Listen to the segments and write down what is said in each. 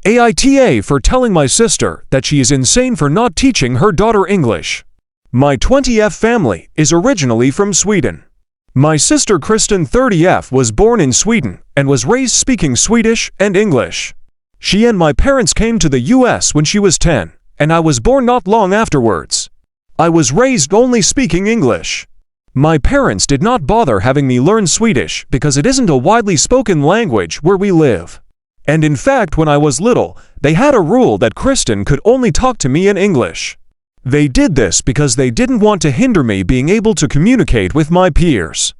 AITA for telling my sister that she is insane for not teaching her daughter English. My 20F family is originally from Sweden. My sister Kristen 30F was born in Sweden and was raised speaking Swedish and English. She and my parents came to the US when she was 10, and I was born not long afterwards. I was raised only speaking English. My parents did not bother having me learn Swedish because it isn't a widely spoken language where we live. And in fact, when I was little, they had a rule that Kristen could only talk to me in English. They did this because they didn't want to hinder me being able to communicate with my peers.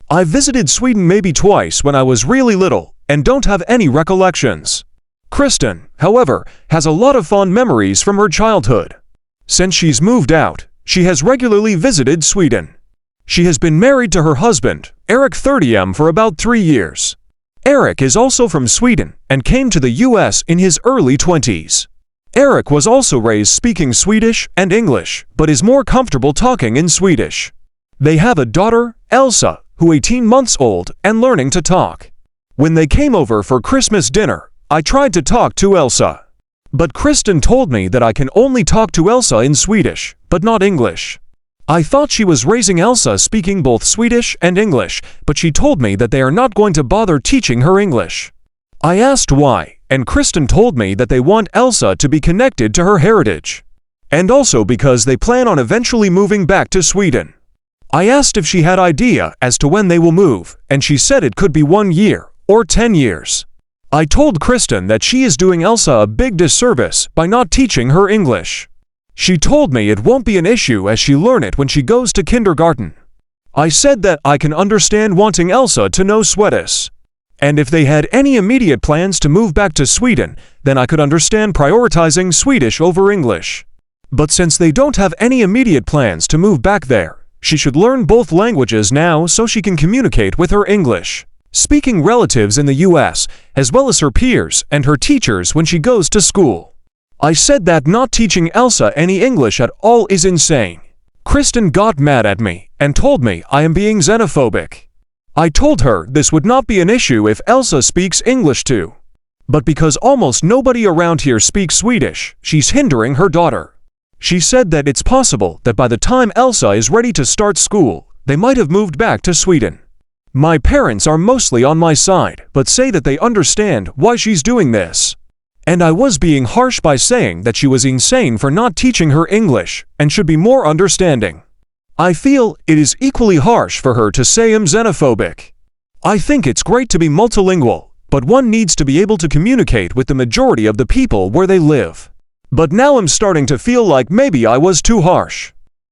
I visited Sweden maybe twice when I was really little and don't have any recollections. Kristen, however, has a lot of fond memories from her childhood. Since she's moved out, she has regularly visited Sweden. She has been married to her husband, Eric 30M, for about 3 years. Eric is also from Sweden and came to the US in his early 20s. Eric was also raised speaking Swedish and English, but is more comfortable talking in Swedish. They have a daughter, Elsa, who is 18 months old and learning to talk. When they came over for Christmas dinner, I tried to talk to Elsa. But Kristen told me that I can only talk to Elsa in Swedish, but not English. I thought she was raising Elsa speaking both Swedish and English, but she told me that they are not going to bother teaching her English. I asked why, and Kristen told me that they want Elsa to be connected to her heritage. And also because they plan on eventually moving back to Sweden. I asked if she had idea as to when they will move, and she said it could be 1 year or 10 years. I told Kristen that she is doing Elsa a big disservice by not teaching her English. She told me it won't be an issue as she learn it when she goes to kindergarten. I said that I can understand wanting Elsa to know Swedish. And if they had any immediate plans to move back to Sweden, then I could understand prioritizing Swedish over English. But since they don't have any immediate plans to move back there, she should learn both languages now so she can communicate with her English speaking relatives in the US, as well as her peers and her teachers when she goes to school. I said that not teaching Elsa any English at all is insane. Kristen got mad at me and told me I am being xenophobic. I told her this would not be an issue if Elsa speaks English too. But because almost nobody around here speaks Swedish, she's hindering her daughter. She said that it's possible that by the time Elsa is ready to start school, they might have moved back to Sweden. My parents are mostly on my side, but say that they understand why she's doing this. And I was being harsh by saying that she was insane for not teaching her English and should be more understanding. I feel it is equally harsh for her to say I'm xenophobic. I think it's great to be multilingual, but one needs to be able to communicate with the majority of the people where they live. But now I'm starting to feel like maybe I was too harsh.